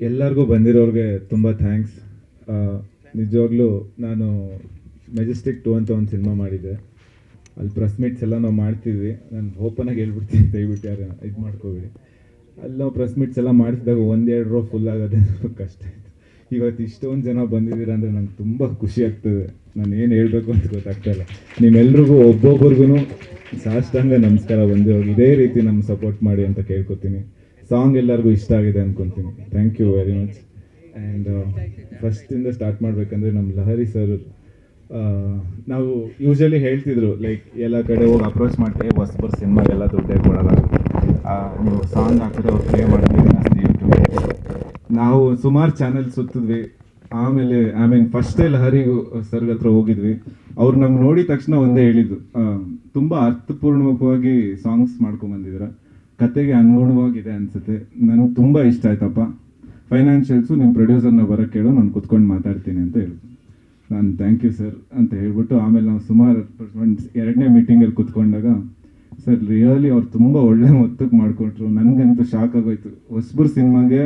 ಎಲ್ಲರಿಗೂ ಬಂದಿರೋರಿಗೆ ತುಂಬ ಥ್ಯಾಂಕ್ಸ್. ನಿಜವಾಗ್ಲೂ ನಾನು ಮೆಜೆಸ್ಟಿಕ್ 2 ಅಂತ ಒಂದು ಸಿನಿಮಾ ಮಾಡಿದ್ದೆ. ಅಲ್ಲಿ ಪ್ರೆಸ್ ಮೀಟ್ಸ್ ಎಲ್ಲ ನಾವು ಮಾಡ್ತಿದ್ವಿ. ನಾನು ಓಪನಾಗಿ ಹೇಳ್ಬಿಡ್ತೀನಿ, ದಯವಿಟ್ಟು ಯಾರು ಇದು ಮಾಡ್ಕೋಬೇಡಿ. ಅಲ್ಲಿ ನಾವು ಪ್ರೆಸ್ ಮೀಟ್ಸ್ ಎಲ್ಲ ಮಾಡಿಸಿದಾಗ 1-2 ರೋ ಫುಲ್ ಆಗೋದೇ ಕಷ್ಟ ಆಯಿತು. ಇವತ್ತು ಇಷ್ಟೊಂದು ಜನ ಬಂದಿದ್ದೀರಾ ಅಂದರೆ ನಂಗೆ ತುಂಬ ಖುಷಿ ಆಗ್ತದೆ. ನಾನು ಏನು ಹೇಳಬೇಕು ಅಂತ ಗೊತ್ತಾಗ್ತಾಯಿಲ್ಲ. ನಿಮ್ಮೆಲ್ರಿಗೂ ಒಬ್ಬೊಬ್ರಿಗೂ ಸಾಷ್ಟಾಂಗ ನಮಸ್ಕಾರ. ಬಂದಿರೋರು ಇದೇ ರೀತಿ ನಮ್ಮ ಸಪೋರ್ಟ್ ಮಾಡಿ ಅಂತ ಕೇಳ್ಕೊತೀನಿ. ಸಾಂಗ್ ಎಲ್ಲರಿಗೂ ಇಷ್ಟ ಆಗಿದೆ ಅಂದ್ಕೊತೀನಿ. Thank you very much. And ಫಸ್ಟಿಂದ ಸ್ಟಾರ್ಟ್ ಮಾಡಬೇಕಂದ್ರೆ ನಮ್ಮ ಲಹರಿ ಸರ್, ನಾವು ಯೂಶಲಿ ಹೇಳ್ತಿದ್ರು ಲೈಕ್ ಎಲ್ಲ ಕಡೆ ಹೋಗಿ ಅಪ್ರೋಚ್ ಮಾಡ್ತೀವಿ, ಹೊಸಬರ್ ಸಿನಿಮಾಗೆಲ್ಲ ದುಡ್ಡೇ ಕೊಡೋಲ್ಲ, ನೀವು ಸಾಂಗ್ ಹಾಕಿದ್ರೆ ಅವ್ರು ಪ್ಲೇ ಮಾಡಿದ್ವಿ ಜಾಸ್ತಿ ಯೂಟ್ಯೂಬ್. ನಾವು ಸುಮಾರು ಚಾನೆಲ್ ಸುತ್ತಿದ್ವಿ. ಆಮೇಲೆ ಫಸ್ಟೇ ಲಹರಿ ಸರ್ಗ ಹತ್ರ ಹೋಗಿದ್ವಿ. ಅವ್ರು ನಮ್ಗೆ ನೋಡಿದ ತಕ್ಷಣ ಒಂದೇ ಹೇಳಿದ್ದು, ತುಂಬ ಅರ್ಥಪೂರ್ಣವಾಗಿ ಸಾಂಗ್ಸ್ ಮಾಡ್ಕೊಂಬಂದಿದ್ದೀರ, ಕತೆಗೆ ಅನುಗುಣವಾಗಿದೆ ಅನಿಸುತ್ತೆ, ನನಗೆ ತುಂಬ ಇಷ್ಟ ಆಯ್ತಪ್ಪ, ಫೈನಾನ್ಷಿಯಲ್ಸು ನಿಮ್ಮ ಪ್ರೊಡ್ಯೂಸರ್ನ ಬರೋಕ್ಕೆ ಕೇಳು, ನಾನು ಕುತ್ಕೊಂಡು ಮಾತಾಡ್ತೀನಿ ಅಂತ ಹೇಳಿದ್ರು. ನಾನು ಥ್ಯಾಂಕ್ ಯು ಸರ್ ಅಂತ ಹೇಳ್ಬಿಟ್ಟು ಆಮೇಲೆ ನಾವು ಸುಮಾರು 2ನೇ ಮೀಟಿಂಗಲ್ಲಿ ಕುತ್ಕೊಂಡಾಗ ಸರ್ ರಿಯಲಿ ಅವ್ರು ತುಂಬ ಒಳ್ಳೆ ಮೊತ್ತಕ್ಕೆ ಮಾಡಿಕೊಟ್ರು. ನನಗಂತೂ ಶಾಕ್ ಆಗೋಯ್ತು. ಹೊಸಬ್ರ ಸಿನಿಮಾಗೆ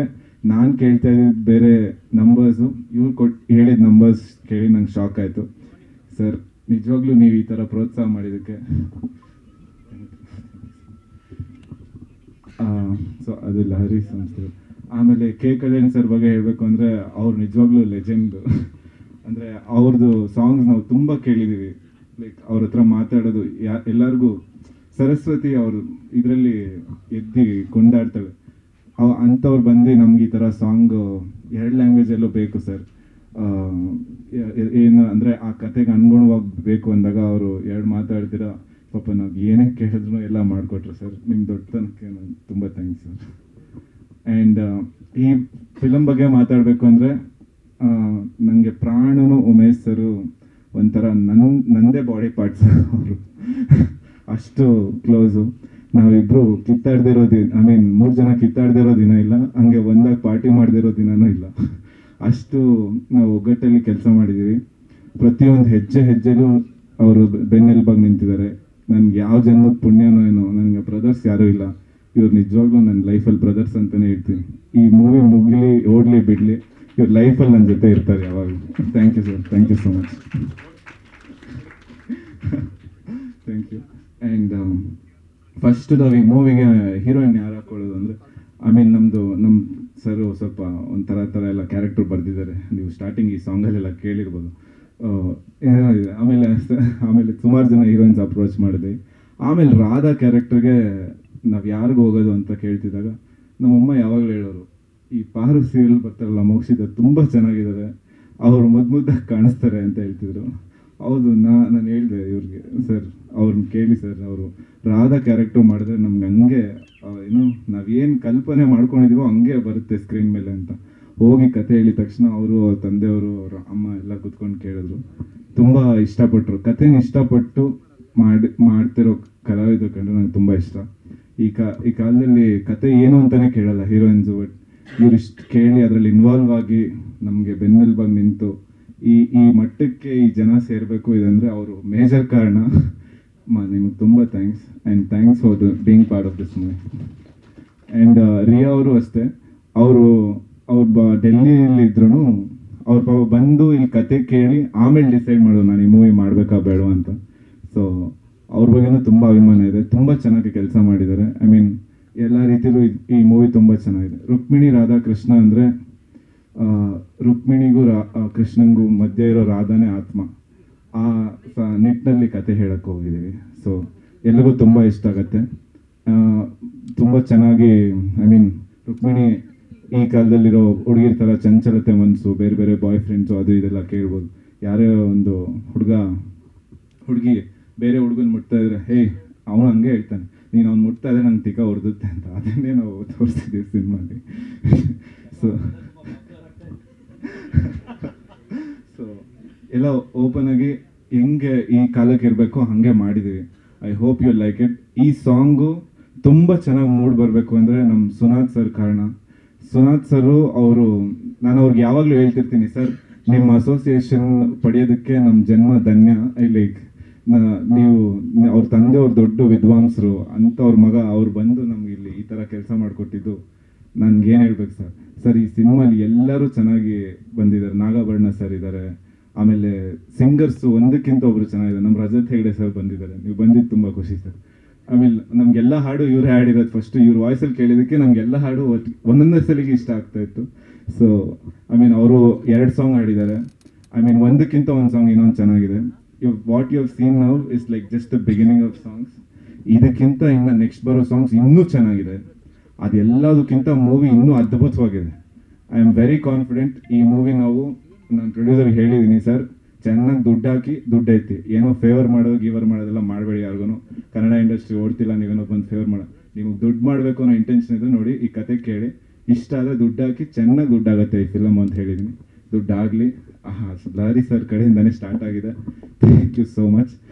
ನಾನು ಕೇಳ್ತಾ ಇದ್ದಿದ್ದು ಬೇರೆ ನಂಬರ್ಸು, ಇವ್ರು ಹೇಳಿದ ನಂಬರ್ಸ್ ಕೇಳಿ ನಂಗೆ ಶಾಕ್ ಆಯಿತು. ಸರ್ ನಿಜವಾಗ್ಲೂ ನೀವು ಈ ಥರ ಪ್ರೋತ್ಸಾಹ ಮಾಡಿದ್ದಕ್ಕೆ ಸೊ ಅದು ಲಹರಿ ಸಂಸ್ಥೆ. ಆಮೇಲೆ ಕಲ್ಯಾಣ್ ಸರ್ ಬಗ್ಗೆ ಹೇಳಬೇಕು ಅಂದರೆ ಅವ್ರು ನಿಜವಾಗ್ಲೂ ಲೆಜೆಂಡು. ಅಂದರೆ ಅವ್ರದ್ದು ಸಾಂಗ್ಸ್ ನಾವು ತುಂಬ ಕೇಳಿದ್ದೀವಿ. ಲೈಕ್ ಅವ್ರ ಹತ್ರ ಮಾತಾಡೋದು ಎಲ್ಲರಿಗೂ ಸರಸ್ವತಿ ಅವರು ಇದರಲ್ಲಿ ಎದ್ದು ಕೊಂಡಾಡ್ತವೆ. ಅಂಥವ್ರು ಬಂದು ನಮ್ಗೆ ಈ ಥರ ಸಾಂಗು 2 ಲ್ಯಾಂಗ್ವೇಜಲ್ಲೂ ಬೇಕು ಸರ್, ಏನು ಅಂದರೆ ಆ ಕತೆಗೆ ಅನುಗುಣವಾಗಿ ಬೇಕು ಅಂದಾಗ ಅವರು 2 ಮಾತಾಡ್ತೀರ. ಪಾಪ ನಾವು ಏನೇ ಕೇಳಿದ್ರು ಎಲ್ಲ ಮಾಡಿಕೊಟ್ರು ಸರ್. ನಿಮ್ಮ ದೊಡ್ಡತನಕ್ಕೆ ನಾನು ತುಂಬ ಥ್ಯಾಂಕ್ಸ್ ಸರ್. ಆ್ಯಂಡ್ ಈ ಫಿಲಮ್ ಬಗ್ಗೆ ಮಾತಾಡಬೇಕು ಅಂದರೆ ನನಗೆ ಪ್ರಾಣನು ಉಮೇಶ್ ಸರು ಒಂಥರ ನಂದೇ ಬಾಡಿ ಪಾರ್ಟ್ಸ್. ಅವರು ಅಷ್ಟು ಕ್ಲೋಸು. ನಾವಿಬ್ಬರು ಕಿತ್ತಾಡ್ದಿರೋ ದಿನ, 3 ಜನ ಕಿತ್ತಾಡ್ದಿರೋ ದಿನ ಇಲ್ಲ, ಹಂಗೆ ಒಂದಾಗಿ ಪಾರ್ಟಿ ಮಾಡದಿರೋ ದಿನನೂ ಇಲ್ಲ. ಅಷ್ಟು ನಾವು ಒಗ್ಗಟ್ಟಲ್ಲಿ ಕೆಲಸ ಮಾಡಿದ್ದೀವಿ. ಪ್ರತಿಯೊಂದು ಹೆಜ್ಜೆಲೂ ಅವರು ಬೆನ್ನೆಲುಬಾಗಿ ನಿಂತಿದ್ದಾರೆ. ನನಗೆ ಯಾವ ಜನ್ಮದ ಪುಣ್ಯನೋ ಏನೋ, ನನಗೆ ಬ್ರದರ್ಸ್ ಯಾರೂ ಇಲ್ಲ. ಇವ್ರು ನಿಜವಾಗ್ಲೂ ನನ್ನ ಲೈಫಲ್ಲಿ ಬ್ರದರ್ಸ್ ಅಂತಲೇ ಹೇಳ್ತೀನಿ. ಈ ಮೂವಿ ಮುಗಲಿ ಓಡಲಿ ಬಿಡಲಿ, ಇವ್ರ ಲೈಫಲ್ಲಿ ನನ್ನ ಜೊತೆ ಇರ್ತಾರೆ ಯಾವಾಗಲೂ. Thank you sir, thank you so much. Thank you. And first ನಾವು ಈ ಮೂವಿಗೆ ಹೀರೋಯಿನ್ ಯಾರು ಹಾಕೊಳ್ಳೋದು ಅಂದರೆ, ನಮ್ಮ ಸರು ಸ್ವಲ್ಪ ಥರ ಎಲ್ಲ ಕ್ಯಾರೆಕ್ಟರ್ ಬರೆದಿದ್ದಾರೆ. ನೀವು ಸ್ಟಾರ್ಟಿಂಗ್ ಈ ಸಾಂಗಲ್ಲೆಲ್ಲ ಕೇಳಿರ್ಬೋದು. ಆಮೇಲೆ ಸುಮಾರು ಜನ ಹೀರೋಯಿನ್ಸ್ ಅಪ್ರೋಚ್ ಮಾಡಿದ್ವಿ. ಆಮೇಲೆ ರಾಧಾ ಕ್ಯಾರೆಕ್ಟರ್ಗೆ ನಾವು ಯಾರಿಗೂ ಹೋಗೋದು ಅಂತ ಕೇಳ್ತಿದ್ದಾಗ ನಮ್ಮಮ್ಮ ಯಾವಾಗಲೂ ಹೇಳೋರು, ಈ ಪಾರು ಸೀರಿಯಲ್ ಬರ್ತಾರಲ್ಲ ಮೋಕ್ಷಿತ, ತುಂಬ ಚೆನ್ನಾಗಿದ್ದಾರೆ, ಅವರು ಮುದ್ದಾಗಿ ಕಾಣಿಸ್ತಾರೆ ಅಂತ ಹೇಳ್ತಿದ್ರು. ಹೌದು, ನಾನು ಹೇಳಿದೆ ಇವ್ರಿಗೆ, ಸರ್ ಅವ್ರನ್ನ ಕೇಳಿ ಸರ್, ಅವರು ರಾಧಾ ಕ್ಯಾರೆಕ್ಟರ್ ಮಾಡಿದ್ರೆ ನಮ್ಗೆ ಹಂಗೆ ನಾವೇನು ಕಲ್ಪನೆ ಮಾಡ್ಕೊಂಡಿದ್ದೀವೋ ಹಂಗೆ ಬರುತ್ತೆ ಸ್ಕ್ರೀನ್ ಮೇಲೆ ಅಂತ. ಹೋಗಿ ಕತೆ ಹೇಳಿದ ತಕ್ಷಣ ಅವರು, ಅವ್ರ ತಂದೆಯವರು, ಅವ್ರ ಅಮ್ಮ ಎಲ್ಲ ಕೂತ್ಕೊಂಡು ಕೇಳಿದ್ರು. ತುಂಬ ಇಷ್ಟಪಟ್ಟರು. ಕತೆನ ಇಷ್ಟಪಟ್ಟು ಮಾಡ್ತಿರೋ ಕಲಾವಿದರು ಕಂಡ್ರೆ ನಂಗೆ ತುಂಬ ಇಷ್ಟ. ಈ ಕಾಲದಲ್ಲಿ ಕತೆ ಏನು ಅಂತಲೇ ಕೇಳಲ್ಲ ಹೀರೋಯಿನ್ಸು, ಬಟ್ ಇವ್ರಿಷ್ಟು ಕೇಳಿ ಅದರಲ್ಲಿ ಇನ್ವಾಲ್ವ್ ಆಗಿ ನಮಗೆ ಬೆನ್ನೆಲುಬಾಗಿ ನಿಂತು ಈ ಮಟ್ಟಕ್ಕೆ ಈ ಜನ ಸೇರಬೇಕು ಇದಂದರೆ ಅವರು ಮೇಜರ್ ಕಾರಣ. ನಿಮಗೆ ತುಂಬ thanks. And thanks for being part of this movie. And Riya ಅವರು ಅಷ್ಟೇ, ಅವ್ರು ಡೆಲ್ಲಿಯಲ್ಲಿ ಇದ್ರು, ಅವ್ರ ಪಾಪ ಬಂದು ಇಲ್ಲಿ ಕತೆ ಕೇಳಿ ಆಮೇಲೆ ಡಿಸೈಡ್ ಮಾಡೋದು ನಾನು ಈ ಮೂವಿ ಮಾಡಬೇಕಾ ಬೇಡ ಅಂತ. ಸೊ ಅವ್ರ ಬಗ್ಗೆನೂ ತುಂಬ ಅಭಿಮಾನ ಇದೆ. ತುಂಬ ಚೆನ್ನಾಗಿ ಕೆಲಸ ಮಾಡಿದ್ದಾರೆ. ಎಲ್ಲ ರೀತಿಯಲ್ಲೂ ಈ ಮೂವಿ ತುಂಬ ಚೆನ್ನಾಗಿದೆ. ರುಕ್ಮಿಣಿ ರಾಧಾ ಕೃಷ್ಣ ಅಂದರೆ ರುಕ್ಮಿಣಿಗೂ ಕೃಷ್ಣಂಗೂ ಮಧ್ಯೆ ಇರೋ ರಾಧಾನೇ ಆತ್ಮ. ಆ ನಿಟ್ಟಿನಲ್ಲಿ ಕತೆ ಹೇಳಕ್ಕೆ ಹೋಗಿದ್ದೀವಿ. ಸೊ ಎಲ್ರಿಗೂ ತುಂಬ ಇಷ್ಟ ಆಗುತ್ತೆ. ತುಂಬ ಚೆನ್ನಾಗಿ ರುಕ್ಮಿಣಿ ಈ ಕಾಲದಲ್ಲಿರೋ ಹುಡುಗಿರ ಥರ ಚಂಚಲತೆ ಮನಸ್ಸು, ಬೇರೆ ಬೇರೆ ಬಾಯ್ ಫ್ರೆಂಡ್ಸು ಅದು ಇದೆಲ್ಲ ಕೇಳ್ಬೋದು. ಯಾರೇ ಒಂದು ಹುಡುಗಿ ಬೇರೆ ಹುಡುಗನ ಮುಟ್ತಾ ಇದ್ರೆ, ಹೇ ಅವನು ಹಂಗೆ ಹೇಳ್ತಾನೆ, ನೀನು ಅವ್ನು ಮುಟ್ತಾ ಇದ್ರೆ ನಂಗೆ ತಿಕ್ಕ ಹೊಡೆದುತ್ತೆ ಅಂತ. ಅದನ್ನೇ ನಾವು ತೋರಿಸ್ತಿದ್ದೀವಿ ಸಿನಿಮಾಲಿ. ಸೊ ಎಲ್ಲ ಓಪನ್ ಆಗಿ ಹೆಂಗೆ ಈ ಕಾಲಕ್ಕೆ ಇರಬೇಕು ಹಾಗೆ ಮಾಡಿದ್ದೀವಿ. I hope you like it. ಈ ಸಾಂಗು ತುಂಬ ಚೆನ್ನಾಗಿ ಮೂಡ್ ಬರಬೇಕು ಅಂದರೆ ನಮ್ಮ ಸುನಾಥ್ ಸರ್ ಕಾರಣ. ಸುನಾಥ್ ಸರು ನಾನು ಅವ್ರಿಗೆ ಯಾವಾಗಲೂ ಹೇಳ್ತಿರ್ತೀನಿ, ಸರ್ ನಿಮ್ಮ ಅಸೋಸಿಯೇಷನ್ ಪಡೆಯೋದಕ್ಕೆ ನಮ್ಮ ಜನ್ಮ ಧನ್ಯ. ನೀವು ಅವ್ರ ತಂದೆ ಅವ್ರ ದೊಡ್ಡ ವಿದ್ವಾಂಸರು ಅಂಥವ್ರ ಮಗ ಅವ್ರು ಬಂದು ನಮ್ಗೆ ಇಲ್ಲಿ ಈ ಥರ ಕೆಲಸ ಮಾಡಿಕೊಟ್ಟಿದ್ದು ನನ್ಗೇನು ಹೇಳ್ಬೇಕು ಸರ್. ಸರ್ ಈ ಸಿನಿಮಾಲಿ ಎಲ್ಲರೂ ಚೆನ್ನಾಗಿ ಬಂದಿದ್ದಾರೆ. ನಾಗಾಭರಣ ಸರ್ ಇದ್ದಾರೆ, ಆಮೇಲೆ ಸಿಂಗರ್ಸು ಒಂದಕ್ಕಿಂತ ಒಬ್ರು ಚೆನ್ನಾಗಿದ್ದಾರೆ. ನಮ್ಮ ರಜತ್ ಹೆಗ್ಡೆ ಸರ್ ಬಂದಿದ್ದಾರೆ. ನೀವು ಬಂದಿದ್ದು ತುಂಬ ಖುಷಿ ಸರ್. ಆಮೇಲೆ ನಮಗೆಲ್ಲ ಹಾಡು ಇವರೇ ಹಾಡಿರೋದು. ಫಸ್ಟು ಇವ್ರ ವಾಯ್ಸಲ್ಲಿ ಕೇಳಿದ್ದಕ್ಕೆ ನಮಗೆಲ್ಲ ಹಾಡು ಒಂದೊಂದೇ ಸಲಿಗೆ ಇಷ್ಟ ಆಗ್ತಾ ಇತ್ತು. ಸೊ ಅವರು 2 ಸಾಂಗ್ ಹಾಡಿದ್ದಾರೆ. ಒಂದಕ್ಕಿಂತ ಒಂದು ಸಾಂಗ್ ಇನ್ನೊಂದು ಚೆನ್ನಾಗಿದೆ. What you have seen now is like just the beginning of songs. ಇದಕ್ಕಿಂತ ಇನ್ನು ನೆಕ್ಸ್ಟ್ ಬರೋ ಸಾಂಗ್ಸ್ ಇನ್ನೂ ಚೆನ್ನಾಗಿದೆ. ಅದೆಲ್ಲದಕ್ಕಿಂತ ಮೂವಿ ಇನ್ನೂ ಅದ್ಭುತವಾಗಿದೆ. I am very confident. ಈ ಮೂವಿ ನಾನು ಪ್ರೊಡ್ಯೂಸರ್ಗೆ ಹೇಳಿದ್ದೀನಿ, ಸರ್ ಚೆನ್ನಾಗಿ ದುಡ್ಡು ಹಾಕಿ ದುಡ್ಡು ಐತಿ, ಏನೋ ಫೇವರ್ ಮಾಡೋದು ಗೀವರ್ ಮಾಡೋದೆಲ್ಲ ಮಾಡಬೇಡಿ. ಯಾರಿಗೂ ಕನ್ನಡ ಇಂಡಸ್ಟ್ರಿ ಓಡ್ತಿಲ್ಲ, ನೀವೇನೋ ಬಂದು ಫೇವರ್ ಮಾಡೋ, ನಿಮಗೆ ದುಡ್ಡು ಮಾಡಬೇಕು ಅನ್ನೋ ಇಂಟೆನ್ಷನ್ ಇದ್ರೆ ನೋಡಿ ಈ ಕತೆ ಕೇಳಿ, ಇಷ್ಟ ಆದರೆ ದುಡ್ಡು ಹಾಕಿ, ಚೆನ್ನಾಗಿ ದುಡ್ಡಾಗುತ್ತೆ ಈ ಫಿಲಮ್ ಅಂತ ಹೇಳಿದ್ದೀನಿ. ದುಡ್ಡಾಗಲಿ. ಲಾರಿ ಸರ್ ಕಡೆಯಿಂದನೇ ಸ್ಟಾರ್ಟ್ ಆಗಿದೆ. Thank you so much.